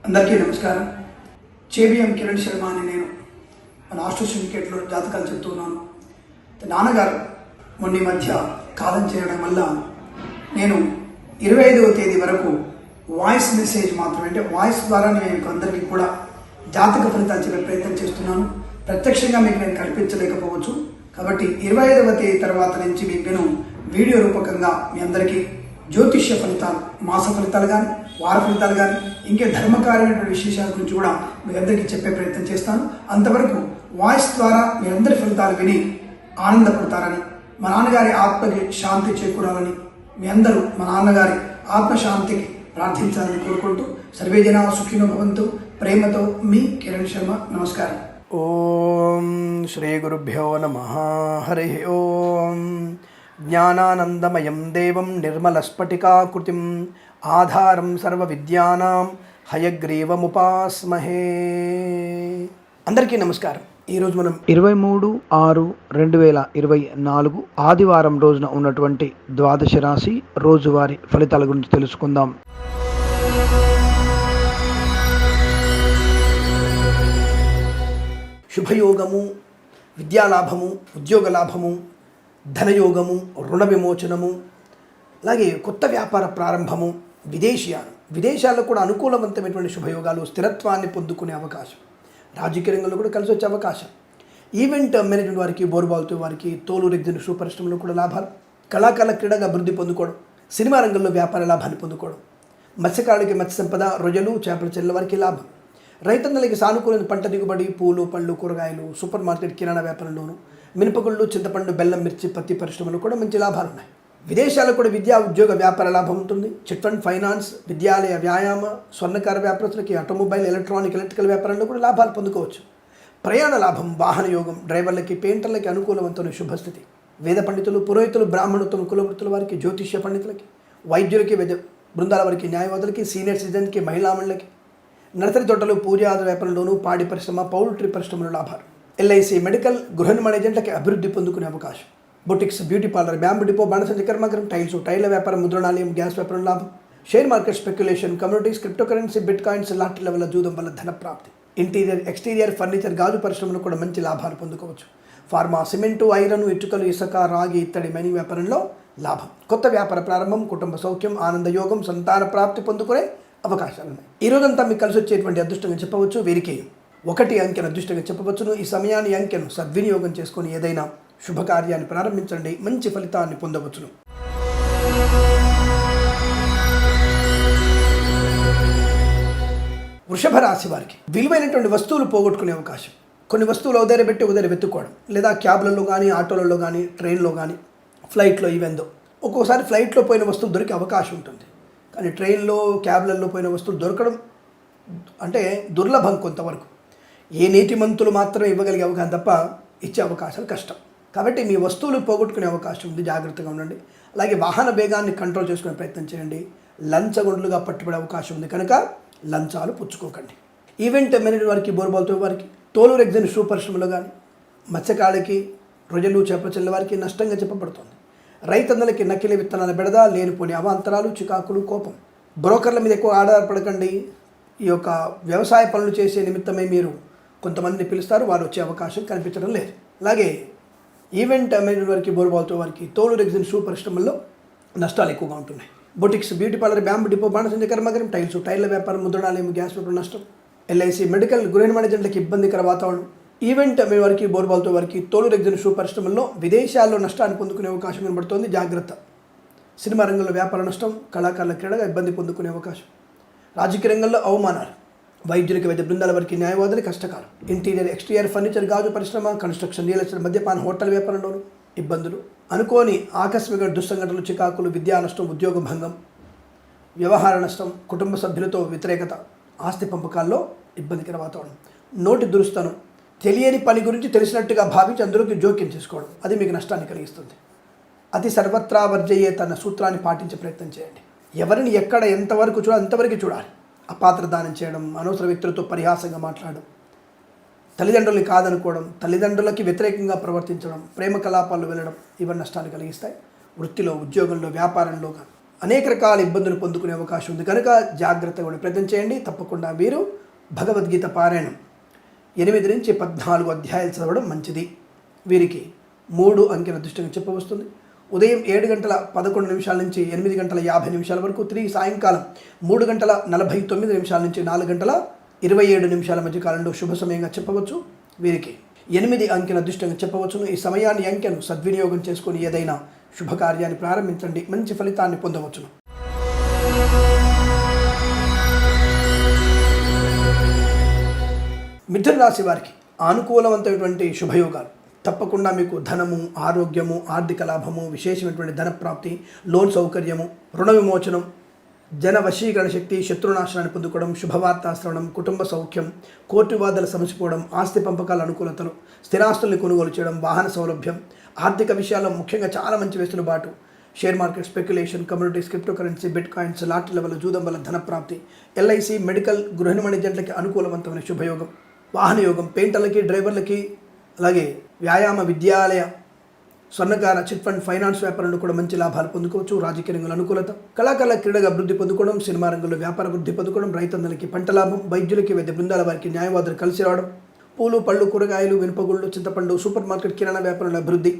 అందరికీ నమస్కారం. చేబిఎం కిరణ్ శర్మ అని నేను మన ఆస్ట్రో సిండికేట్లో జాతకాలు చెప్తున్నాను. నాన్నగారు మొన్న మధ్య కాలం చేయడం వల్ల నేను 25వ తేదీ వరకు వాయిస్ మెసేజ్ మాత్రమే, అంటే వాయిస్ ద్వారా నేను అందరికీ కూడా జాతక ఫలితాలు చెప్పే ప్రయత్నం చేస్తున్నాను. ప్రత్యక్షంగా మీకు నేను కల్పించలేకపోవచ్చు. కాబట్టి 25వ తేదీ తర్వాత నుంచి మీకు నేను వీడియో రూపకంగా మీ అందరికీ జ్యోతిష్య ఫలితాలు, మాస ఫలితాలు కానీ, వార ఫలితాలు కానీ, ఇంకే ధర్మకార్యమైనటువంటి విశేషాల గురించి కూడా మీ అందరికీ చెప్పే ప్రయత్నం చేస్తాను. అంతవరకు వాయిస్ ద్వారా మీరందరి ఫలితాలు విని ఆనందపడతారని, మా నాన్నగారి ఆత్మకి శాంతి చేకూరాలని, మీ అందరూ మా నాన్నగారి ఆత్మశాంతికి ప్రార్థించాలని కోరుకుంటూ సర్వే జనా సుఖినో భవంతు. ప్రేమతో మీ కిరణ్ శర్మ. నమస్కారం. ఓం శ్రీ గురుభ్యో నమః. హరి ఓం. జ్ఞానానందమయం దేవం నిర్మలస్ఫటికాకృతిం ఆధారం సర్వ విద్యానాం హయగ్రీవముపాస్మహే. అందరికీ నమస్కారం. ఈరోజు మనం 23/6/2024 ఆదివారం రోజున ఉన్నటువంటి ద్వాదశ రాశి రోజువారీ ఫలితాల గురించి తెలుసుకుందాం. శుభయోగము, విద్యాలాభము, ఉద్యోగ లాభము, ధనయోగము, రుణ విమోచనము, అలాగే కొత్త వ్యాపార ప్రారంభము, విదేశాల్లో కూడా అనుకూలవంతమైనటువంటి శుభయోగాలు, స్థిరత్వాన్ని పొందుకునే అవకాశం, రాజకీయ రంగంలో కూడా కలిసి వచ్చే అవకాశం, ఈవెంట్ మేనేజ్మెంట్ వారికి, బోర్బాల్తో వారికి, తోలు రెగ్జిన్ షూ పరిశ్రమలో కూడా లాభాలు, కళాకారుల క్రీడగా అభివృద్ధి పొందుకోవడం, సినిమా రంగంలో వ్యాపార లాభాన్ని పొందుకోవడం, మత్స్యకారులకి మత్స్య సంపద, రొయ్యలు, చేపల చెల్లెల వారికి లాభం, రైతన్నలకి సానుకూలమైన పంట దిగుబడి, పూలు, పళ్ళు, కూరగాయలు, సూపర్ మార్కెట్, కిరాణా వ్యాపారంలోను, మినపగుళ్ళు, చింతపండు, బెల్లం, మిర్చి, పత్తి పరిశ్రమలు కూడా మంచి లాభాలు ఉన్నాయి. విదేశాల్లో కూడా విద్యా, ఉద్యోగ, వ్యాపార లాభం ఉంటుంది. చిట్ ఫండ్, ఫైనాన్స్, విద్యాలయ, వ్యాయామ, స్వర్ణకార వ్యాపారస్తులకి, ఆటోమొబైల్, ఎలక్ట్రికల్ వ్యాపారంలో కూడా లాభాలు పొందుకోవచ్చు. ప్రయాణ లాభం, వాహన యోగం, డ్రైవర్లకి, పెయింటర్లకి అనుకూలవంతమైన శుభస్థితి, వేద పండితులు, పురోహితులు, బ్రాహ్మణోత్తమ కులవృత్తుల వారికి, జ్యోతిష్య పండితులకి, వైద్యులకి, బృందాల వారికి, న్యాయవాదులకి, సీనియర్ సిటిజన్కి, మహిళామణులకి, నర్సరీ తోటలు, పూజాద వ్యాపారంలోనూ, పాడి పరిశ్రమ, పౌల్ట్రీ పరిశ్రమలో లాభాలు, ఎల్ఐసి, మెడికల్, గృహ నిర్మాణ ఏజెంట్లకి అభివృద్ధి పొందుకునే అవకాశం, boutiques, beauty parlour, bamboo depot, బాణసంచ కర్మాగారం, టైళ్ల వ్యాపారం, ముద్రణాలయం, గ్యాస్ వ్యాపారం లాభం, share market, speculation, communities, crypto currency, bitcoins, లాటరీల వల్ల, జూదం వల్ల ధన ప్రాప్తి, ఇంటీరియర్, ఎక్స్టీరియర్, ఫర్నిచర్, గాజు పరిశ్రమలో కూడా మంచి లాభాలు పొందుకోవచ్చు. ఫార్మా, సిమెంటు, ఐరన్, ఇటుకలు, ఇసుక, రాగి, ఇత్తడి, మైనింగ్ వ్యాపారంలో లాభం, కొత్త వ్యాపార ప్రారంభం, కుటుంబ సౌఖ్యం, ఆనందయోగం, సంతాన ప్రాప్తి పొందుకునే అవకాశాలు ఉన్నాయి. ఈ రోజంతా మీకు కలిసి వచ్చేటువంటి అదృష్టంగా చెప్పవచ్చు. వీరికి 1 అంకెను అదృష్టంగా చెప్పవచ్చును. ఈ సమయాన్ని, అంకెను సద్వినియోగం చేసుకొని ఏదైనా శుభకార్యాన్ని ప్రారంభించండి, మంచి ఫలితాన్ని పొందవచ్చును. వృషభ రాశి వారికి విలువైనటువంటి వస్తువులు పోగొట్టుకునే అవకాశం, కొన్ని వస్తువులు ఉదయపెట్టి వెతుక్కోవడం, లేదా క్యాబ్లలో కానీ, ఆటోలలో కానీ, ట్రైన్లో కానీ, ఫ్లైట్లో, ఇవెందో ఒక్కోసారి ఫ్లైట్లో పోయిన వస్తువులు దొరికే అవకాశం ఉంటుంది. కానీ ట్రైన్లో, క్యాబ్లలో పోయిన వస్తువులు దొరకడం అంటే దుర్లభం. కొంతవరకు ఏ నీతిమంతులు మాత్రమే ఇవ్వగలిగే అవకాశం తప్ప ఇచ్చే అవకాశాలు కష్టం. కాబట్టి మీ వస్తువులు పోగొట్టుకునే అవకాశం ఉంది, జాగ్రత్తగా ఉండండి. అలాగే వాహన వేగాన్ని కంట్రోల్ చేసుకునే ప్రయత్నం చేయండి. లంచగొండ్లుగా పట్టుబడే అవకాశం ఉంది కనుక లంచాలు పుచ్చుకోకండి. ఈవెంట్ మేనేజ్మెంట్ వారికి, బోర్బాల్తో వారికి, తోలు రెగ్జిన్ షూ పరిశ్రమలో కానీ, మత్స్యకారులకి, రొయ్యలు, చేపల చెల్లెల వారికి నష్టంగా చెప్పబడుతుంది. రైతన్నలకి నకిలీ విత్తనాల బెడద, లేనిపోని అవాంతరాలు, చికాకులు, కోపం. బ్రోకర్ల మీద ఎక్కువ ఆధారపడకండి. ఈ యొక్క వ్యవసాయ పనులు చేసే నిమిత్తమై మీరు కొంతమందిని పిలుస్తారు, వారు వచ్చే అవకాశం కనిపించడం లేదు. అలాగే ఈవెంట్ మేనేజ్మెంట్ వారికి, బోర్బాల్తో వారికి, తోలు రెగ్జిన్ షూ పరిశ్రమల్లో నష్టాలు ఎక్కువగా ఉంటున్నాయి. Boutiques, beauty parlour, bamboo depot, బాణసంచ కర్మాగారం, టైళ్ల వ్యాపారం, ముద్రణాలయం, గ్యాస్ వ్యాపారం నష్టం, ఎల్ఐసి, మెడికల్, గృహ నిర్మాణ ఏజెంట్లకి ఇబ్బందికర వాతావరణం. ఈవెంట్ మీ వారికి, బోర్బాల్తో వారికి, తోలు రెగ్జిన్ షూ పరిశ్రమల్లో విదేశాల్లో నష్టాన్ని పొందుకునే అవకాశం కనబడుతోంది, జాగ్రత్త. సినిమా రంగంలో వ్యాపార నష్టం, కళాకారుల క్రీడగా ఇబ్బంది పొందుకునే అవకాశం, రాజకీయ రంగంలో అవమానాలు, వైద్యులకి, వైద్య బృందాల వారికి, న్యాయవాదులకి కష్టకాలం, ఇంటీరియర్, ఎక్స్టీరియర్, ఫర్నిచర్, గాజు పరిశ్రమ, కన్స్ట్రక్షన్, రియల్ ఎస్టేట్, మద్యపాన, హోటల్ వ్యాపారంలోనూ ఇబ్బందులు, అనుకోని ఆకస్మిక దుస్సంఘటనలు, చికాకులు, విద్యా నష్టం, ఉద్యోగ భంగం, వ్యవహార నష్టం, కుటుంబ సభ్యులతో వ్యతిరేకత, ఆస్తి పంపకాల్లో ఇబ్బందికర వాతావరణం, నోటి దురుస్తనం, తెలియని పని గురించి తెలిసినట్టుగా భావించి అందులోకి జోక్యం చేసుకోవడం, అది మీకు నష్టాన్ని కలిగిస్తుంది. అతి సర్వత్రా వర్జయ్యే తన సూత్రాన్ని పాటించే ప్రయత్నం చేయండి. ఎవరిని ఎక్కడ ఎంతవరకు చూడాలి అంతవరకు చూడాలి. అపాత్ర దానం చేయడం, అనవసర వ్యక్తులతో పరిహాసంగా మాట్లాడడం, తల్లిదండ్రుల్ని కాదనుకోవడం, తల్లిదండ్రులకి వ్యతిరేకంగా ప్రవర్తించడం, ప్రేమ కలాపాలు వెళ్ళడం, ఇవన్నీ నష్టాన్ని కలిగిస్తాయి. వృత్తిలో, ఉద్యోగంలో, వ్యాపారంలో అనేక రకాల ఇబ్బందులు పొందుకునే అవకాశం ఉంది కనుక జాగ్రత్తగా ఉండే ప్రయత్నం చేయండి. తప్పకుండా మీరు భగవద్గీత పారాయణం 8 నుంచి 14 అధ్యాయాలు చదవడం మంచిది. వీరికి 3 అంకెల అదృష్టంగా చెప్పవస్తుంది. ఉదయం 7:11 నుంచి 8:50 వరకు, తిరిగి సాయంకాలం 3:49 నుంచి 4:27 మధ్య కాలంలో శుభ సమయంగా చెప్పవచ్చు. వీరికి 8 అంకెల అదృష్టంగా చెప్పవచ్చును. ఈ సమయాన్ని అంకెను సద్వినియోగం చేసుకొని ఏదైనా శుభకార్యాన్ని ప్రారంభించండి, మంచి ఫలితాన్ని పొందవచ్చును. మిథున రాశి వారికి అనుకూలవంతమైనటువంటి శుభయోగాలు. తప్పకుండా మీకు ధనము, ఆరోగ్యము, ఆర్థిక లాభము, విశేషమైనటువంటి ధనప్రాప్తి, లోన్ సౌకర్యము, రుణ విమోచనం, జన వశీకరణ శక్తి, శత్రునాశనాన్ని పొందుకోవడం, శుభవార్త శ్రవణం, కుటుంబ సౌఖ్యం, కోర్టు వాదాలు సమసిపోవడం, ఆస్తి పంపకాల అనుకూలతలు, స్థిరాస్తుల్ని కొనుగోలు చేయడం, వాహన సౌలభ్యం, ఆర్థిక విషయాల్లో ముఖ్యంగా చాలా మంచి వెసులుబాటు, share market, speculation, communities, crypto currency, bitcoins, లాటరీల వల్ల, జూదం వల్ల ధనప్రాప్తి, ఎల్ఐసి, మెడికల్, గృహ నిర్మాణ ఏజెంట్లకి అనుకూలవంతమైన శుభయోగం, వాహన యోగం, పెయింటర్లకి, డ్రైవర్లకి, అలాగే వ్యాయామ, విద్యాలయ, స్వర్ణకార, చిట్ ఫండ్, ఫైనాన్స్ వ్యాపారంలో కూడా మంచి లాభాలు పొందుకోవచ్చు. రాజకీయ రంగంలో అనుకూలత, కళాకారుల క్రీడగా అభివృద్ధి పొందుకోవడం, సినిమా రంగంలో వ్యాపార వృద్ధి పొందుకోవడం, రైతన్నలకి పంట లాభం, వైద్యులకి, వైద్య బృందాల వారికి న్యాయవాదులు కలిసి రావడం, పూలు, పళ్ళు, కూరగాయలు, మినపగుళ్ళు, చింతపండు, సూపర్ మార్కెట్, కిరాణా వ్యాపారంలో అభివృద్ధి,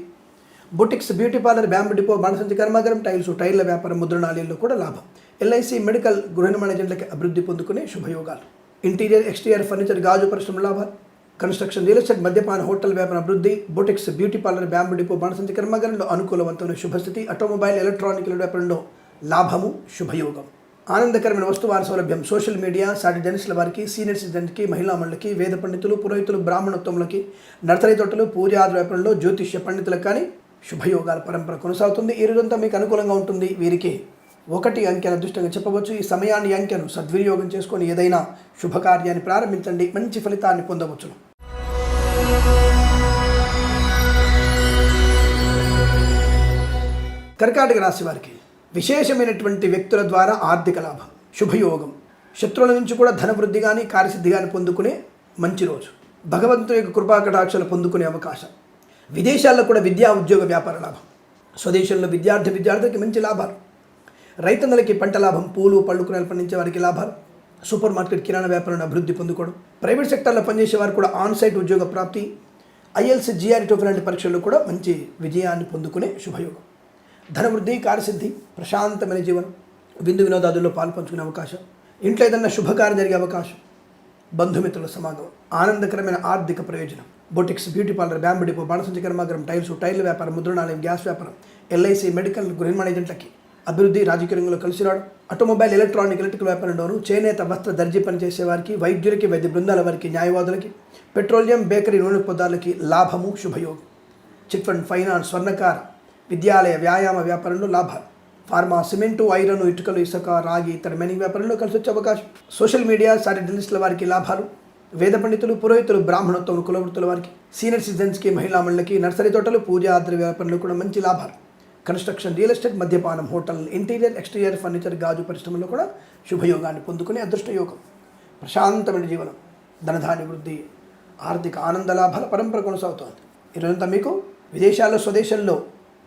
boutiques, beauty parlour, bamboo depot, బాణసంచి కర్మాగారం, టైర్ల వ్యాపారం, ముద్రణాలయంలో కూడా లాభం, ఎల్ఐసి, మెడికల్, గృహ నిర్మాణ ఏజెంట్లకి అభివృద్ధి పొందుకునే శుభయోగాలు, ఇంటీరియర్, ఎక్స్టీరియర్ ఫర్నిచర్, గాజు పరిశ్రమ లాభాలు, కన్స్ట్రక్షన్, రియల్ ఎస్టేట్, మద్యపాన, హోటల్ వ్యాపారం అభివృద్ధి, boutiques, beauty parlour, bamboo depot, బాణసంచి కర్మాగారంలో అనుకూలవంతమైన శుభస్థితి, ఆటోమొబైల్, ఎలక్ట్రానిక్ వ్యాపారంలో లాభము, శుభయోగం, ఆనందకరమైన వస్తువాహన సౌలభ్యం, సోషల్ మీడియా, సాటి జర్నలిస్టుల వారికి, సీనియర్ సిటిజన్కి, మహిళా మండలికి, వేద పండితులు, పురోహితులు, బ్రాహ్మణోత్తములకి, నర్సరీ తోటలు, పూజాది వ్యాపారంలో జ్యోతిష్య పండితులకు కానీ శుభయోగాల పరంపర కొనసాగుతుంది. ఈ రోజంతా మీకు అనుకూలంగా ఉంటుంది. వీరికి 1 అంకెల అదృష్టంగా చెప్పవచ్చు. ఈ సమయాన్ని అంకెను సద్వినియోగం చేసుకొని ఏదైనా శుభకార్యాన్ని ప్రారంభించండి, మంచి ఫలితాన్ని పొందవచ్చును. కర్కాటక రాశి వారికి విశేషమైనటువంటి వ్యక్తుల ద్వారా ఆర్థిక లాభం, శుభయోగం, శత్రువుల నుంచి కూడా ధనవృద్ధి కానీ, కార్యసిద్ధి కానీ పొందుకునే మంచి రోజు, భగవంతుని యొక్క కృపాకటాక్షలు పొందుకునే అవకాశం, విదేశాల్లో కూడా విద్యా, ఉద్యోగ, వ్యాపార లాభం, స్వదేశంలో విద్యార్థులకి మంచి లాభాలు, రైతన్నలకి పంట లాభం, పూలు, పళ్ళు, కూరలు పండించే వారికి లాభాలు, సూపర్ మార్కెట్, కిరాణా వ్యాపారాన్ని అభివృద్ధి పొందుకోవడం, ప్రైవేట్ సెక్టర్లో పనిచేసే వారు కూడా ఆన్సైట్ ఉద్యోగ ప్రాప్తి, ఐఎల్స్, జిఆర్ఈ టోఫెల్ లాంటి పరీక్షల్లో కూడా మంచి విజయాన్ని పొందుకునే శుభయోగం, ధనవృద్ధి, కార్యసిద్ధి, ప్రశాంతమైన జీవనం, విందు వినోదాదుల్లో పాల్పంచుకునే అవకాశం, ఇంట్లో ఏదన్నా శుభకార్యం జరిగే అవకాశం, బంధుమిత్రుల సమాగమం, ఆనందకరమైన ఆర్థిక ప్రయోజనం, boutiques, beauty parlour, bamboo depot, బాణసంచి కర్మాగారం, టైర్ల వ్యాపారం, ముద్రణాలయం, గ్యాస్ వ్యాపారం, ఎల్ఐసి, మెడికల్, గృహ నిర్మాణ ఏజెంట్లకి అభివృద్ధి, రాజకీయ రంగంలో కలిసి రావడం, ఆటోమొబైల్, ఎలక్ట్రికల్ వ్యాపారంలోను, చేనేత, వస్త్ర, దర్జీ పనిచేసే వారికి, వైద్యులకి, వైద్య బృందాల వారికి, న్యాయవాదులకి, పెట్రోలియం, బేకరీ, నూనె పదార్థాలకి లాభము, శుభయోగం, చిట్ ఫండ్, ఫైనాన్స్, స్వర్ణకార, విద్యాలయ, వ్యాయామ వ్యాపారంలో లాభాలు, ఫార్మా, సిమెంటు, ఐరన్, ఇటుకలు, ఇసుక, రాగి, ఇతర మైనింగ్ వ్యాపారంలో కలిసి వచ్చే అవకాశం, సోషల్ మీడియా, సాటి జర్నలిస్టుల వారికి లాభాలు, వేద పండితులు, పురోహితులు, బ్రాహ్మణోత్తములు, కులవృత్తుల వారికి, సీనియర్ సిటిజన్స్కి, మహిళా మండలికి, నర్సరీ తోటలు, పూజా ఆద్ర వ్యాపారంలో కూడా మంచి లాభాలు, కన్స్ట్రక్షన్, రియల్ ఎస్టేట్, మద్యపానం, హోటల్, ఇంటీరియర్, ఎక్స్టీరియర్ ఫర్నిచర్, గాజు పరిశ్రమలో కూడా శుభయోగాన్ని పొందుకునే అదృష్టయోగం, ప్రశాంతమైన జీవనం, ధనధాన్య వృద్ధి, ఆర్థిక ఆనంద లాభాల పరంపర కొనసాగుతోంది. ఈరోజంతా మీకు విదేశాల్లో, స్వదేశంలో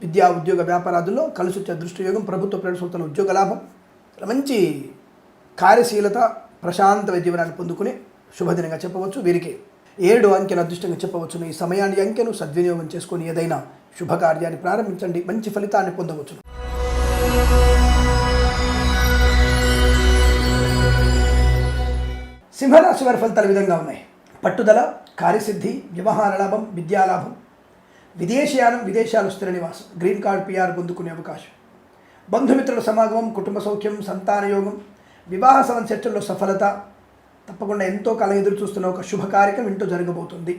విద్యా, ఉద్యోగ, వ్యాపారాదుల్లో కలిసి వచ్చే అదృష్టయోగం, ప్రభుత్వ ప్రైవేట్ సంస్థల ఉద్యోగ లాభం, మంచి కార్యశీలత, ప్రశాంతమైన జీవనాన్ని పొందుకునే శుభదినంగా చెప్పవచ్చు. వీరికి 7 అంకెను అదృష్టంగా చెప్పవచ్చును. ఈ సమయాన్ని అంకెను సద్వినియోగం చేసుకొని ఏదైనా శుభకార్యాన్ని ప్రారంభించండి, మంచి ఫలితాన్ని పొందవచ్చును. సింహరాశి వారి ఫలితాలు విధంగా ఉన్నాయి. పట్టుదల, కార్యసిద్ధి, వ్యవహార లాభం, విద్యాలాభం, విదేశీయానం, విదేశాలు స్థిర నివాసం, గ్రీన్ కార్డ్, పిఆర్ పొందుకునే అవకాశం, బంధుమిత్రుల సమాగమం, కుటుంబ సౌఖ్యం, సంతాన యోగం, వివాహ సంబంధ చర్చల్లో సఫలత, తప్పకుండా ఎంతో కాలం ఎదురు చూస్తున్న ఒక శుభకార్యక్రమం ఇంటూ జరగబోతుంది,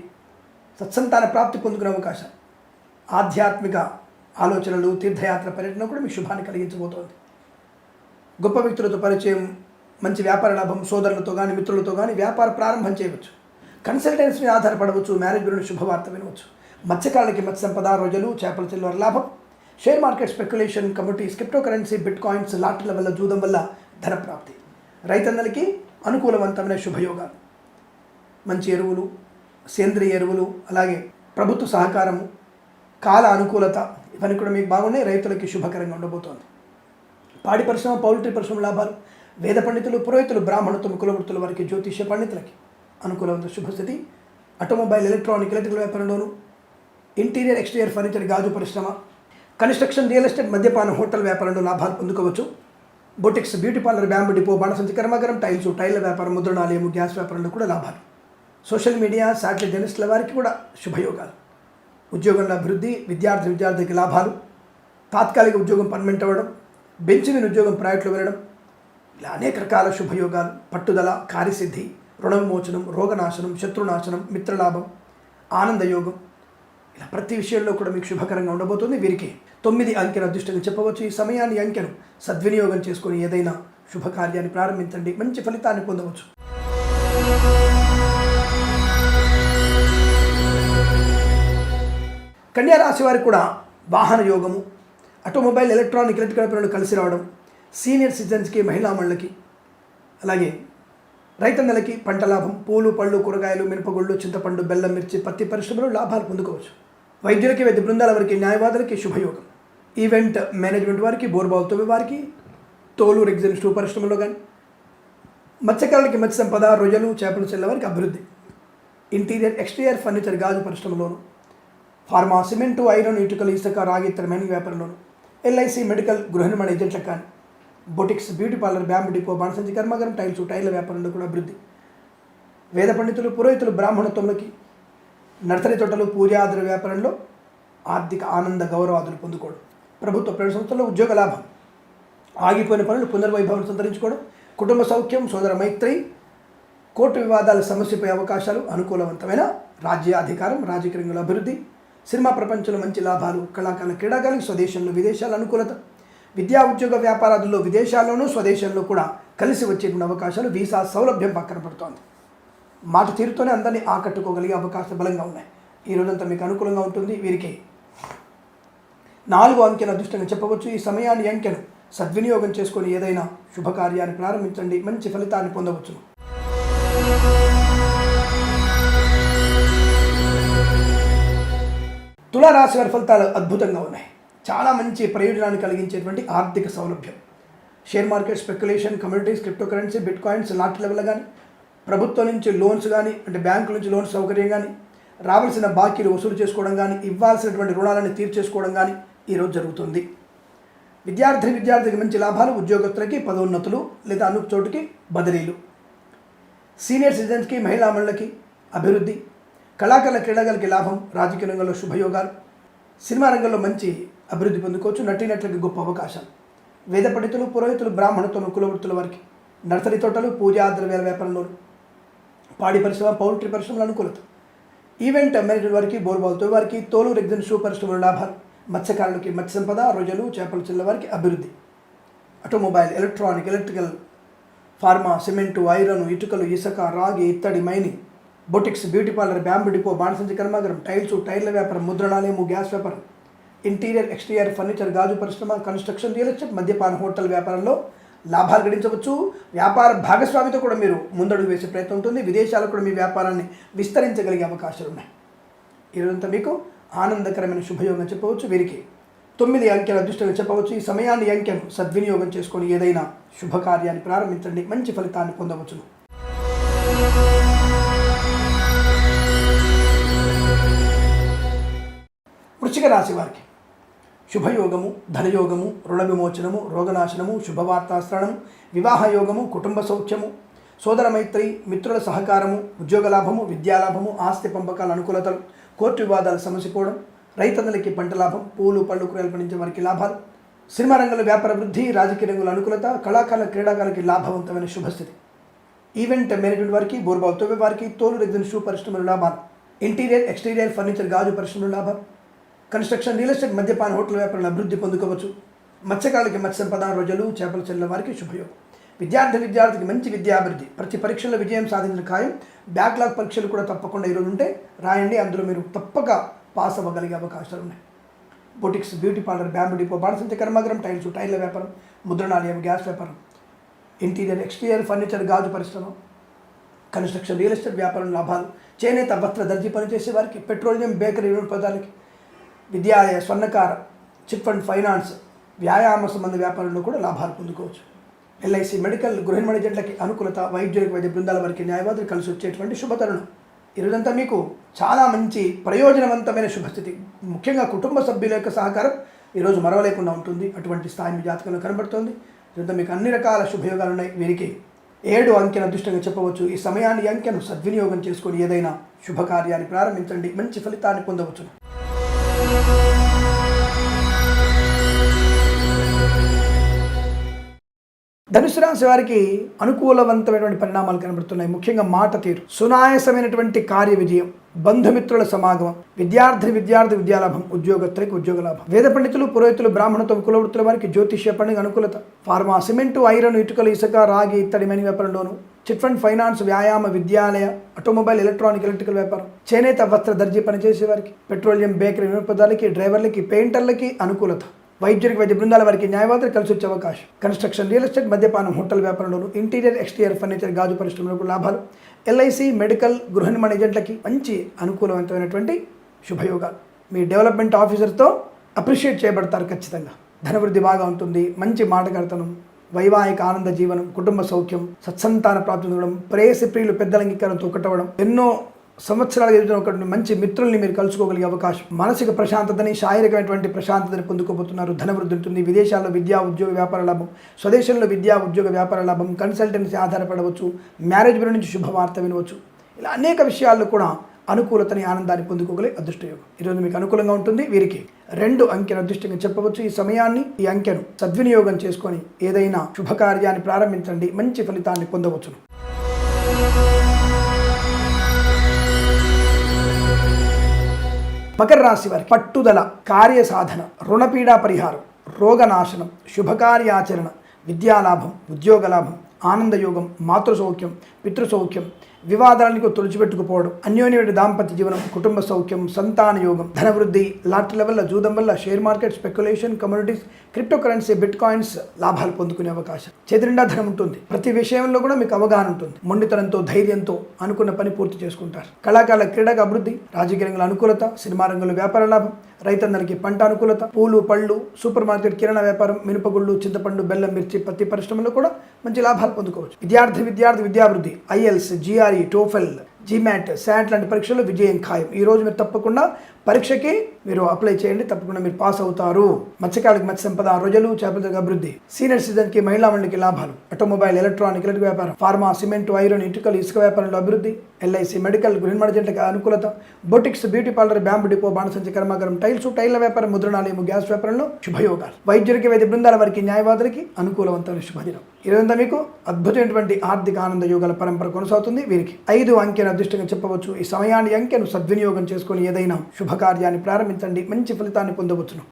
సత్సంతాన ప్రాప్తి పొందుకునే అవకాశం, ఆధ్యాత్మిక ఆలోచనలు, తీర్థయాత్ర పర్యటన కూడా మీకు శుభాన్ని కలిగించబోతోంది, గొప్ప వ్యక్తులతో పరిచయం, మంచి వ్యాపార లాభం, సోదరులతో కానీ, మిత్రులతో కానీ వ్యాపార ప్రారంభం చేయవచ్చు, కన్సల్టెన్సీ మీద ఆధారపడవచ్చు, మ్యారేజ్ గురించి శుభవార్త వినవచ్చు, మత్స్యకారులకి మత్స్య సంపద, రోజులు, చేపల చెల్లువారి లాభం, share market, speculation, communities, crypto currency, bitcoins, లాటరీల వల్ల, జూదం వల్ల ధన ప్రాప్తి, రైతన్నలకి అనుకూలవంతమైన శుభయోగాలు, మంచి ఎరువులు, సేంద్రియ ఎరువులు, అలాగే ప్రభుత్వ సహకారము, కాల అనుకూలత, ఇవన్నీ కూడా మీకు బాగున్నాయి. రైతులకి శుభకరంగా ఉండబోతోంది. పాడి పరిశ్రమ, పౌల్ట్రీ పరిశ్రమ లాభాలు. వేద పండితులు, పురోహితులు, బ్రాహ్మణత్వం, కులవృత్తుల వారికి, జ్యోతిష్య పండితులకి అనుకూలమైన శుభస్థితి. ఆటోమొబైల్, ఎలక్ట్రానిక్, ఎలక్ట్రికల్ వ్యాపారంలోను, ఇంటీరియర్ ఎక్స్టీరియర్ ఫర్నిచర్, గాజు పరిశ్రమ, కన్స్ట్రక్షన్, రియల్ ఎస్టేట్, మద్యపాన, హోటల్ వ్యాపారంలో లాభాలు పొందుకోవచ్చు. Boutiques, beauty parlour, bamboo depot, బాణసంచి కర్మాగారం, టైల్ల వ్యాపారం, ముద్రణాలయము, గ్యాస్ వ్యాపారంలో కూడా లాభాలు. సోషల్ మీడియా, శాటిలైట్ జర్నలిస్టుల వారికి కూడా శుభయోగాలు. ఉద్యోగంలో అభివృద్ధి, విద్యార్థికి లాభాలు. తాత్కాలిక ఉద్యోగం పర్మనెంట్ అవ్వడం, బెంచ్ మీద ఉద్యోగం ప్రైవేట్లో వెళ్ళడం, ఇలా అనేక రకాల శుభయోగాలు. పట్టుదల, కార్యసిద్ధి, రుణ విమోచనం, రోగనాశనం, శత్రునాశనం, మిత్రలాభం, ఆనందయోగం, ఇలా ప్రతి విషయంలో కూడా మీకు శుభకరంగా ఉండబోతుంది. వీరికి 9 అంకెల అదృష్టంగా చెప్పవచ్చు. ఈ సమయాన్ని, అంకెను సద్వినియోగం చేసుకొని ఏదైనా శుభకార్యాన్ని ప్రారంభించండి, మంచి ఫలితాన్ని పొందవచ్చు. కన్యా రాశి వారికి కూడా వాహన యోగము, ఆటోమొబైల్, ఎలక్ట్రానిక్, ఎలక్ట్రికల్ వ్యాపారాలు కలిసి రావడం, సీనియర్ సిటిజన్స్కి, మహిళామణులకి, అలాగే రైతన్నలకి పంట లాభం, పూలు, పళ్ళు, కూరగాయలు, మినపగుళ్ళు, చింతపండు, బెల్లం, మిర్చి, పత్తి పరిశ్రమలు లాభాలు పొందుకోవచ్చు. వైద్యులకి, వైద్య బృందాల వారికి, న్యాయవాదులకి శుభయోగం. ఈవెంట్ మేనేజ్మెంట్ వారికి, బోర్బావులు తవ్వే వారికి, తోలు, రెగ్జిన్, స్టూ పరిశ్రమలో కానీ, మత్స్యకారులకి మత్స్య సంపద, రొయ్యలు, చేపలు చెల్లె వారికి అభివృద్ధి. ఇంటీరియర్ ఎక్స్టీరియర్ ఫర్నిచర్, గాజు పరిశ్రమలోను, ఫార్మా, సిమెంటు, ఐరన్, ఇటుకలు, ఇసుక, రాగి, ఇతర మైనింగ్ వ్యాపారంలోను, ఎల్ఐసి, మెడికల్, గృహ నిర్మాణ ఏజెంట్లకు కానీ, boutiques, beauty parlour, bamboo depot, బాణసంచి కర్మాగారం, టైల్ల వ్యాపారంలో కూడా అభివృద్ధి. వేద పండితులు, పురోహితులు, బ్రాహ్మణత్వంలోకి, నర్సరీ తోటలు, పూజాద్ర వ్యాపారంలో ఆర్థిక ఆనంద గౌరవాదులు పొందుకోవడం. ప్రభుత్వ ప్రైవేట్ సంస్థల్లో ఉద్యోగ లాభం. ఆగిపోయిన పనులు పునర్వైభవం సంతరించుకోవడం. కుటుంబ సౌఖ్యం, సోదర మైత్రి, కోర్టు వివాదాల సమస్యపై అవకాశాలు, అనుకూలవంతమైన రాజ్యాధికారం, రాజకీయ రంగంలో అభివృద్ధి. సినిమా ప్రపంచంలో మంచి లాభాలు. కళాకారులు, క్రీడాకారులకు స్వదేశంలో, విదేశాల అనుకూలత. విద్యా, ఉద్యోగ, వ్యాపారాదుల్లో విదేశాల్లోనూ స్వదేశంలో కూడా కలిసి వచ్చేటువంటి అవకాశాలు. వీసా సౌలభ్యం పక్కన పడుతోంది. మాట తీరుతోనే అందరినీ ఆకట్టుకోగలిగే అవకాశాలు బలంగా ఉన్నాయి. ఈ రోజంతా మీకు అనుకూలంగా ఉంటుంది. వీరికి 4 అంకెల అదృష్టంగా చెప్పవచ్చు. ఈ సమయాన్ని, అంకెను సద్వినియోగం చేసుకొని ఏదైనా శుభకార్యాన్ని ప్రారంభించండి, మంచి ఫలితాన్ని పొందవచ్చు. తులారాశి వారి ఫలితాలు అద్భుతంగా ఉన్నాయి. చాలా మంచి ప్రయోజనాన్ని కలిగించేటువంటి ఆర్థిక సౌలభ్యం. Share market, speculation, communities, crypto currency, bit coins, lot level కానీ, ప్రభుత్వం నుంచి లోన్స్ కానీ, అంటే బ్యాంకుల నుంచి లోన్స్ సౌకర్యం కానీ, రావాల్సిన బాకీలు వసూలు చేసుకోవడం కానీ, ఇవ్వాల్సినటువంటి రుణాలను తీర్చేసుకోవడం కానీ ఈరోజు జరుగుతుంది. విద్యార్థికి మంచి లాభాలు. ఉద్యోగస్తులకి పదోన్నతులు లేదా అను చోటుకి బదిలీలు. సీనియర్ సిటిజన్స్కి, మహిళామణులకి అభివృద్ధి. కళాకారుల, క్రీడాకారులకి లాభం. రాజకీయ రంగంలో శుభయోగాలు. సినిమా రంగంలో మంచి అభివృద్ధి పొందుకోవచ్చు. నటీనటులకి గొప్ప అవకాశాలు. వేద పండితులు, పురోహితులు, బ్రాహ్మణత్వం, కులవృత్తుల వారికి, నర్సరీ తోటలు, పూజా ద్రవ్యాల వ్యాపారంలో, పాడి పరిశ్రమ, పౌల్ట్రీ పరిశ్రమల అనుకూలత. ఈవెంట్ మేనేజ్మెంట్ వారికి, బోర్బావులతో వారికి, తోలు, రెగ్జిన్, షూ పరిశ్రమల లాభాలు. మత్స్యకారులకి మత్స్య సంపద, రొయ్యలు, చేపలు చెల్లె వారికి అభివృద్ధి. Automobile, electronic, electrical, pharma, cement, iron, ఇటుకలు, ఇసుక, రాగి, ఇత్తడి, mining, boutiques, beauty parlour, bamboo depot, బాణసంచి కర్మాగారం, టైల్ల వ్యాపారం, ముద్రణాలయము, గ్యాస్ వ్యాపారం, ఇంటీరియర్ ఎక్స్టీరియర్ ఫర్నిచర్, గాజు పరిశ్రమ, కన్స్ట్రక్షన్, రియల్ ఎస్టేట్, మద్యపాన, హోటల్ వ్యాపారంలో లాభాలు గడించవచ్చు. వ్యాపార భాగస్వామితో కూడా మీరు ముందడుగు వేసే ప్రయత్నం ఉంటుంది. విదేశాలకు కూడా మీ వ్యాపారాన్ని విస్తరించగలిగే అవకాశాలు ఉన్నాయి. ఈరోజంతా మీకు ఆనందకరమైన శుభయోగం చెప్పవచ్చు. వీరికి 9 అంకెల అదృష్టంగా చెప్పవచ్చు. ఈ సమయాన్ని, అంకెను సద్వినియోగం చేసుకొని ఏదైనా శుభకార్యాన్ని ప్రారంభించండి, మంచి ఫలితాన్ని పొందవచ్చును. వృశ్చిక రాశి వారికి శుభయోగము, ధనయోగము, రుణ విమోచనము, రోగనాశనము, శుభవార్తాశ్రవణము, వివాహ యోగము, కుటుంబ సౌఖ్యము, సోదర మైత్రి, మిత్రుల సహకారము, ఉద్యోగ లాభము, విద్యాలాభము, ఆస్తి పంపకాల అనుకూలతలు, కోర్టు వివాదాలు సమసిపోవడం, రైతన్నలకి పంట లాభం, పూలు, పళ్ళు, కూరలు పండించే వారికి లాభాలు. సినిమా రంగంలో వ్యాపార వృద్ధి, రాజకీయ రంగంలో అనుకూలత, కళాకారుల, క్రీడాకారులకి లాభవంతమైన శుభస్థితి. ఈవెంట్ మేనేజ్మెంట్ వారికి, బోర్బావులు తవ్వే వారికి, తోలు, రెగ్జిన్, షూ పరిశ్రమల లాభాలు. ఇంటీరియర్ ఎక్స్టీరియర్ ఫర్నిచర్, గాజు పరిశ్రమల లాభాలు. కన్స్ట్రక్షన్, రియల్ ఎస్టేట్, మద్యపాన, హోటల్ వ్యాపారాలను అభివృద్ధి పొందుకోవచ్చు. మత్స్యకారులకి మత్స్య సంపద, రొయ్యలు, చేపలు చెల్లె వారికి శుభయోగం. విద్యార్థికి మంచి విద్యాభివృద్ధి. ప్రతి పరీక్షల్లో విజయం సాధించిన ఖాయం. బ్యాక్లాగ్ పరీక్షలు కూడా తప్పకుండా ఈరోజు ఉంటే రాయండి, అందులో మీరు తప్పక పాస్ అవ్వగలిగే అవకాశాలు ఉన్నాయి. Boutiques, beauty parlour, bamboo depot, బాణసంచి కర్మాగారం, టైల్ల వ్యాపారం, ముద్రణాలయం, గ్యాస్ వ్యాపారం, ఇంటీరియర్ ఎక్స్టీరియర్ ఫర్నిచర్, గాజు పరిశ్రమ, కన్స్ట్రక్షన్, రియల్ ఎస్టేట్ వ్యాపారం లాభాలు. చేనేత, వస్త్ర, దర్జీ పనిచేసే వారికి, పెట్రోలియం, బేకరీ పదార్థాలకి, విద్యాలయ, స్వర్ణకార, చిట్ ఫండ్, ఫైనాన్స్, వ్యాయామ సంబంధ వ్యాపారంలో కూడా లాభాలు పొందుకోవచ్చు. ఎల్ఐసి మెడికల్ గృహ నిర్మాణ ఏజెంట్లకి అనుకూలత, వైద్యులకు వైద్య బృందాల వారికి న్యాయవాదులు కలిసి వచ్చేటువంటి శుభతరుణం. ఈరోజంతా మీకు చాలా మంచి ప్రయోజనవంతమైన శుభస్థితి. ముఖ్యంగా కుటుంబ సభ్యుల యొక్క సహకారం ఈరోజు మరవలేకుండా ఉంటుంది. అటువంటి స్థాయి మీ జాతకంలో కనబడుతోంది. ఈరోజు మీకు అన్ని రకాల శుభయోగాలు ఉన్నాయి. వీరికి 7 అంకెను అదృష్టంగా చెప్పవచ్చు. ఈ సమయాన్ని అంకెను సద్వినియోగం చేసుకొని ఏదైనా శుభకార్యాన్ని ప్రారంభించండి, మంచి ఫలితాన్ని పొందవచ్చు. ధనుసు రాశి వారికి అనుకూలవంతమైనటువంటి పరిణామాలు కనబడుతున్నాయి. ముఖ్యంగా మాట తీరు, సునాయాసమైనటువంటి కార్య విజయం, బంధుమిత్రుల సమాగమం, విద్యార్థి విద్యాలాభం, ఉద్యోగస్తులకు ఉద్యోగ లాభం, వేద పండితులు, పురోహితులు, బ్రాహ్మణత్వం, కులవృత్తుల వారికి జ్యోతిష్య పండుగ అనుకూలత, ఫార్మా, సిమెంటు, ఐరన్, ఇటుకలు, ఇసుక, రాగి ఇత్తడి మని వ్యాపారంలోను, చిట్ ఫండ్, ఫైనాన్స్, వ్యాయామ, విద్యాలయ, ఆటోమొబైల్, ఎలక్ట్రికల్ వ్యాపారం, చేనేత, వస్త్ర, దర్జీ పనిచేసే వారికి, పెట్రోలియం, బేకరీ వినోదాలకి, డ్రైవర్లకి, పెయింటర్లకి అనుకూలత, వైద్యునికి వైద్య బృందాల వారికి న్యాయవాదులు కలిసి వచ్చే అవకాశం, కన్స్ట్రక్షన్, రియల్ ఎస్టేట్, మద్యపానం, హోటల్ వ్యాపారంలోను, ఇంటీరియర్, ఎక్స్టీరియర్ ఫర్నిచర్, గాజు పరిశ్రమలకు లాభాలు, ఎల్ఐసి మెడికల్ గృహ నిర్మాణ ఏజెంట్లకి మంచి అనుకూలవంతమైనటువంటి శుభయోగాలు. మీ డెవలప్మెంట్ ఆఫీసర్తో అప్రిషియేట్ చేయబడతారు. ఖచ్చితంగా ధనవృద్ధి బాగా ఉంటుంది. మంచి మాటగాడతనం, వైవాహిక ఆనంద జీవనం, కుటుంబ సౌఖ్యం, సత్సంతాన ప్రాప్తి ఉండడం, ప్రేయసి ప్రియులు పెద్దల అంగీకారంతో ఒకటవడం, ఎన్నో సంవత్సరాలు ఎదుగుతున్న ఒకటి మంచి మిత్రుల్ని మీరు కలుసుకోగలిగే అవకాశం, మానసిక ప్రశాంతతని, శారీరకమైనటువంటి ప్రశాంతతని పొందుకోబోతున్నారు. ధనవృద్ధి ఉంటుంది. విదేశాల్లో విద్యా ఉద్యోగ వ్యాపార లాభం, స్వదేశంలో విద్యా ఉద్యోగ వ్యాపార లాభం, కన్సల్టెన్సీ ఆధారపడవచ్చు, మ్యారేజ్ బ్యూరో నుంచి శుభవార్త వినవచ్చు. ఇలా అనేక విషయాల్లో కూడా అనుకూలతని, ఆనందాన్ని పొందుకోగలిగే అదృష్టయోగం ఈరోజు మీకు అనుకూలంగా ఉంటుంది. వీరికి 2 అంకెను అదృష్టంగా చెప్పవచ్చు. ఈ సమయాన్ని, ఈ అంకెను సద్వినియోగం చేసుకొని ఏదైనా శుభకార్యాన్ని ప్రారంభించండి, మంచి ఫలితాన్ని పొందవచ్చును. మకర రాశి వారికి పట్టుదల, కార్యసాధన, రుణపీడా పరిహారం, రోగనాశనం, శుభకార్యాచరణ, విద్యాలాభం, ఉద్యోగలాభం, ఆనందయోగం, మాతృసౌఖ్యం, పితృసౌఖ్యం, వివాదాలకు తుడిచిపెట్టుకుపోవడం, అన్యోన్యమైన దాంపత్య జీవనం, కుటుంబ సౌఖ్యం, సంతాన యోగం, ధనవృద్ధి, లాటరీల వల్ల, జూదం వల్ల, share market, speculation, communities, crypto currency, bit coins లాభాలు పొందుకునే అవకాశం. చేతి నిండా ధనం ఉంటుంది. ప్రతి విషయంలో కూడా మీకు అవగాహన ఉంటుంది. మొండితనంతో, ధైర్యంతో అనుకున్న పని పూర్తి చేసుకుంటారు. కళాకారుల, క్రీడకు అభివృద్ధి, రాజకీయ రంగంలో అనుకూలత, సినిమా రంగంలో వ్యాపార లాభం, రైతన్నలకి పంట అనుకూలత, పూలు, పళ్ళు, సూపర్ మార్కెట్, కిరాణా వ్యాపారం, మినపగుళ్ళు, చింతపండు, బెల్లం, మిర్చి, పత్తి పరిశ్రమలో కూడా మంచి లాభాలు పొందుకోవచ్చు. విద్యాభివృద్ధి, IELTS, GRE, TOEFL, GMAT, SAT లాంటి పరీక్షల్లో విజయం ఖాయం. ఈ రోజు మీరు తప్పకుండా పరీక్షకి మీరు అప్లై చేయండి, తప్పకుండా మీరు పాస్ అవుతారు. మత్స్యకారులకు మత్స్య సంపద, రొయ్యలు, చేపల అభివృద్ధి, సీనియర్ సిటిజన్కి, మహిళా మండలికి లాభాలు, ఆటోమొబైల్, ఎలక్ట్రికల్ వ్యాపారం, ఫార్మా, సిమెంటు, ఐరన్, ఇటుకలు, ఇసుక వ్యాపారంలో అభివృద్ధి, ఎల్ఐసి మెడికల్ గృహ నిర్మాణ ఏజెంట్లకి అనుకూలత, boutiques, beauty parlour, bamboo depot, బాణసంచి కర్మాగారం, టైల్ల వ్యాపారం, ముద్రణాలయము, గ్యాస్ వ్యాపారంలో శుభయోగాలు. వైద్యునికి వైద్య బృందాల వారికి, న్యాయవాదులకి అనుకూలవంతమైన శుభదినం. ఈరోజంతా మీకు అద్భుతమైనటువంటి ఆర్థిక ఆనంద యోగాల పరంపర కొనసాగుతుంది. వీరికి 5 అంకెను అదృష్టంగా చెప్పవచ్చు. ఈ సమయాన్ని, అంకెను సద్వినియోగం చేసుకుని ఏదైనా శుభకార్యాన్ని ప్రారంభించండి, మంచి ఫలితాన్ని పొందవచ్చును.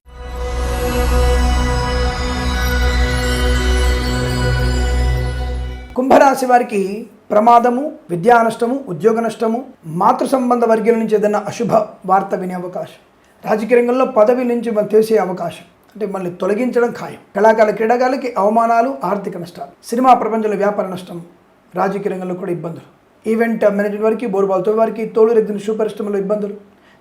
కుంభరాశి వారికి ప్రమాదము, విద్యా నష్టము, ఉద్యోగ నష్టము, మాతృ సంబంధ వర్గీయుల నుంచి ఏదైనా అశుభ వార్త వినే అవకాశం, రాజకీయ రంగంలో పదవి నుంచి మనం తెలిసే అవకాశం, అంటే మళ్ళీ తొలగించడం ఖాయం. కళాకారుల, క్రీడాకారులకి అవమానాలు, ఆర్థిక నష్టాలు, సినిమా ప్రపంచంలో వ్యాపార నష్టం, రాజకీయ రంగంలో కూడా ఇబ్బందులు, ఈవెంట్ మేనేజ్మెంట్ వారికి, బోర్బాల్తో వారికి, తోలు రెగ్గిన షూ పరిశ్రమలో ఇబ్బందులు,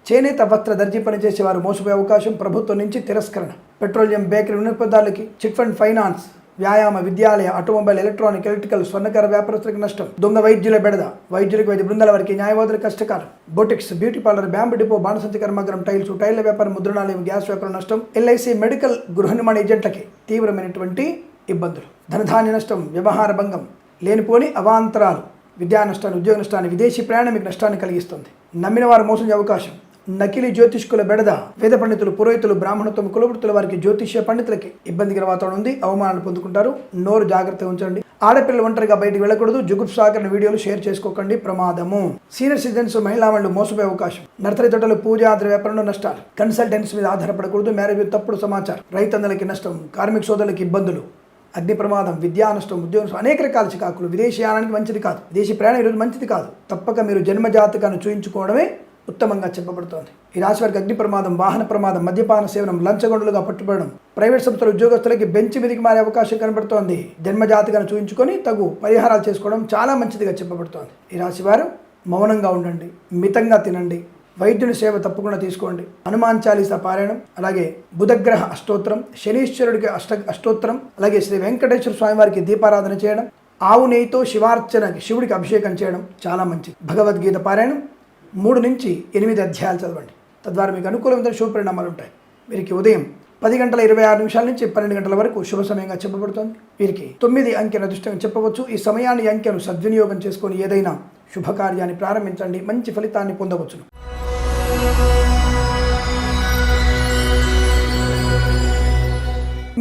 చేనేత, వస్త్ర, దర్జీ పనిచేసే వారు మోసపోయే అవకాశం, ప్రభుత్వం నుంచి తిరస్కరణ, పెట్రోలియం, బేకరీ వినియోగదారులకి, చిట్ ఫండ్, ఫైనాన్స్, వ్యాయామ, విద్యాలయ, ఆటోమొబైల్, ఎలక్ట్రికల్, స్వర్ణకార వ్యాపారస్తులకు నష్టం, దొంగ వైద్యుల బెడద, వైద్యులకు వైద్య బృందాల వారికి, న్యాయవాదుల కష్టకాలం, boutiques, beauty parlour, bamboo depot, బాణసంచి కర్మాగారం, టైల్ల వ్యాపారం, ముద్రణాలయం, గ్యాస్ వ్యాపారం నష్టం, ఎల్ఐసి మెడికల్ గృహ నిర్మాణ ఏజెంట్లకి తీవ్రమైనటువంటి ఇబ్బందులు, ధనధాన్య నష్టం, వ్యవహార భంగం, లేనిపోని అవాంతరాలు, విద్యా నష్టాన్ని, ఉద్యోగ నష్టాన్ని, విదేశీ ప్రయాణం మీకు నష్టాన్ని కలిగిస్తుంది, నమ్మిన వారు మోసం చేసే అవకాశం, నకిలీ జ్యోతిష్కుల బెడద, వేద పండితులు, పురోహితులు, బ్రాహ్మణత్వం, కులవృత్తుల వారికి, జ్యోతిష్య పండితులకి ఇబ్బందికర వాతావరణం ఉంది. అవమానాలు పొందుకుంటారు. నోరు జాగ్రత్తగా ఉంచండి. ఆడపిల్లలు ఒంటరిగా బయటికి వెళ్ళకూడదు. జుగుప్సాకరణ వీడియోలు షేర్ చేసుకోకండి, ప్రమాదము. సీనియర్ సిటిజన్స్, మహిళా వాళ్ళు మోసపోయే అవకాశం, నర్సరీ తోటలు, పూజా వ్యాపారంలో నష్టాలు, కన్సల్టెన్సీ మీద ఆధారపడకూడదు, మ్యారేజ్ తప్పుడు సమాచారం, రైతన్నలకి నష్టం, కార్మిక సోదరులకి ఇబ్బందులు, అగ్ని ప్రమాదం, విద్యా నష్టం, ఉద్యోగ నష్టం, అనేక రకాల చికాకులు. విదేశీయానానికి మంచిది కాదు, విదేశీ ప్రయాణం ఈరోజు మంచిది కాదు. తప్పక మీరు జన్మజాతకాన్ని చూయించుకోవడమే ఉత్తమంగా చెప్పబడుతోంది. ఈ రాశి వారికి అగ్ని ప్రమాదం, వాహన ప్రమాదం, మద్యపాన సేవనం, లంచగొండలుగా పట్టుబడడం, ప్రైవేట్ సంస్థల ఉద్యోగస్తులకి బెంచ్ మీదకి మారే అవకాశం కనబడుతోంది. జన్మజాతకాన్ని చూయించుకొని తగు పరిహారాలు చేసుకోవడం చాలా మంచిదిగా చెప్పబడుతోంది. ఈ రాశి వారు మౌనంగా ఉండండి, మితంగా తినండి, వైద్యుని సేవ తప్పకుండా తీసుకోండి. హనుమాన్ చాలీసా పారాయణం, అలాగే బుధగ్రహ అష్టోత్తరం, శనీశ్వరుడికి అష్టోత్తరం, అలాగే శ్రీ వెంకటేశ్వర స్వామి వారికి దీపారాధన చేయడం, ఆవు నెయ్యితో శివార్చనకి శివుడికి అభిషేకం చేయడం చాలా మంచిది. భగవద్గీత పారాయణం 3 నుంచి 8 అధ్యాయాలు చదవండి. తద్వారా మీకు అనుకూలమైన శుభ పరిణామాలు ఉంటాయి. వీరికి ఉదయం 10:26 నుంచి 12 గంటల వరకు శుభ సమయంగా చెప్పబడుతోంది. వీరికి 9 అంకెను అదృష్టంగా చెప్పవచ్చు. ఈ సమయాన్ని అంకెను సద్వినియోగం చేసుకొని ఏదైనా శుభకార్యాన్ని ప్రారంభించండి, మంచి ఫలితాన్ని పొందవచ్చును.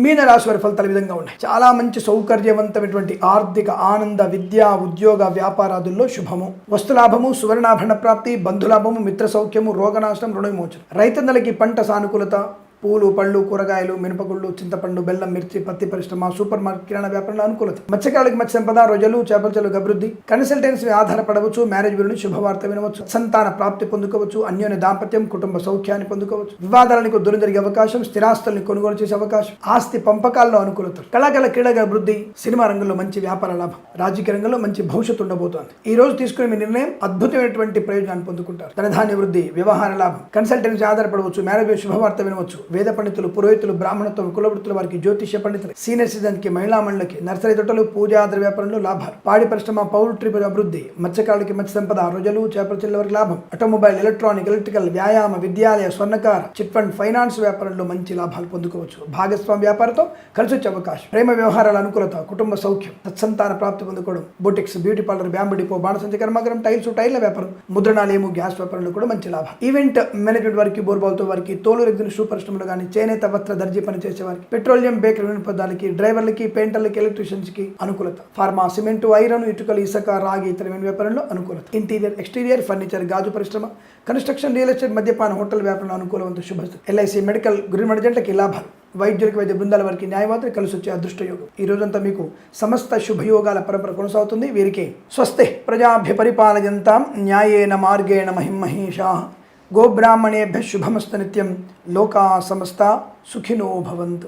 మీన రాశి వారి ఫలితాలు విధంగా ఉన్నాయి. చాలా మంచి సౌకర్యవంతమైనటువంటి ఆర్థిక ఆనంద, విద్యా, ఉద్యోగ, వ్యాపారాదుల్లో శుభము, వస్తులాభము, సువర్ణాభరణ ప్రాప్తి, బంధులాభము, మిత్ర సౌఖ్యము, రోగనాశనం, రుణ విమోచనం. రైతన్నలకి పంట సానుకూలత, పూలు, పళ్ళు, కూరగాయలు, మినపగుళ్ళు, చింతపండు, బెల్లం, మిర్చి, పత్తి పరిశ్రమ, సూపర్ మార్కెట్, కిరాణా వ్యాపారంలో అనుకూలత. మత్స్యకారులకి మత్స్య సంపద, రొయ్యలు, చేపల చెరువులకు అభివృద్ధి. కన్సల్టెన్సీ ఆధారపడవచ్చు. మ్యారేజ్ గురించి శుభవార్త వినవచ్చు. సంతాన ప్రాప్తి పొందుకోవచ్చు. అన్యోన్య దాంపత్యం, కుటుంబ సౌఖ్యాన్ని పొందుకోవచ్చు. వివాదాలకు దూరం జరిగే అవకాశం, స్థిరాస్తుల్ని కొనుగోలు చేసే అవకాశం, ఆస్తి పంపకాల్లో అనుకూలత. కళాకారుల క్రీడగా అభివృద్ధి, సినిమా రంగంలో మంచి వ్యాపార లాభం, రాజకీయ రంగంలో మంచి భవిష్యత్తు ఉండబోతోంది. ఈ రోజు తీసుకునే మీ నిర్ణయం అద్భుతమైనటువంటి ప్రయోజనాన్ని పొందుకుంటారు. ధనధాన్య వృద్ధి, వ్యవహార లాభం, కన్సల్టెన్సీ ఆధారపడవచ్చు. మ్యారేజ్ శుభవార్త వినవచ్చు. వేద పండితులు, పురోహితులు, బ్రాహ్మణత్వం, కులవృత్తుల వారికి, జ్యోతిష్య పండితులు, సీనియర్ సిటిజన్ కి, మహిళా మండలికి, నర్సరీ తోటలు, పూజా వ్యాపారంలో లాభాలు, పాడి పరిశ్రమ, పౌల్ట్రీ అభివృద్ధి, మత్స్యకారులకి మత్స్య సంపద, రొయ్యలు, చేపల చెరువుల వారికి లాభం, ఆటోమొబైల్, ఎలక్ట్రానిక్, ఎలక్ట్రికల్, వ్యాయామ, విద్యాలయ, స్వర్ణకార, చిట్ ఫండ్, ఫైనాన్స్ వ్యాపారంలో మంచి లాభాలు పొందుకోవచ్చు. భాగస్వామి వ్యాపారంతో కలిసి వచ్చే అవకాశం, ప్రేమ వ్యవహారాల అనుకూలత, కుటుంబ సౌఖ్యం, సత్సంతాన ప్రాప్తి పొందుకోవడం, boutiques, beauty parlour, bamboo depot, బాణసంచ కర్మాగారం, టైర్ల వ్యాపారం, ముద్రణాలయము, గ్యాస్ వ్యాపారంలో కూడా మంచి లాభం. ఈవెంట్ మేనేజ్మెంట్ వారికి, బోర్బాల్తో వారికి, తోలు రెగ్గిన షూ పరిశ్రమలు కానీ, చేనేత వస్త్ర దర్జీ పని చేసే వారికి, పెట్రోలియం, బేకరీ పదార్థాలకి, డ్రైవర్లకి, పెయింటర్లకి, ఎలక్ట్రీషియన్స్ కి అనుకూలత. ఫార్మా, సిమెంట్, ఐరన్, ఇటుకలు, ఇసుక, రాగి, ఇతర వ్యాపారంలో అనుకూలత. ఇంటీరియర్, ఎక్స్టీరియర్, ఫర్నిచర్, గాజు పరిశ్రమ, కన్స్ట్రక్షన్, రియల్ ఎస్టేట్, మద్యపాన, హోటల్ వ్యాపారంలో అనుకూలవంత శుభస్థితి. ఎల్ఐసి, మెడికల్, గృహమర్జెంట్లకి లాభాలు, వైద్యులకు, వైద్య బృందాల వారికి, న్యాయవాదులు కలిసి వచ్చే అదృష్ట యోగం. ఈ రోజంతా మీకు సమస్త శుభయోగాల పరంపర కొనసాగుతుంది. వీరికి స్వస్తి ప్రజాభ్య పరిపాలయంతాం న్యాయేన మార్గేణ మహిమహేషాః గోబ్రాహ్మణేభ్యః శుభమస్తు నిత్యం. లోకా సమస్తా సుఖినో భవంతు.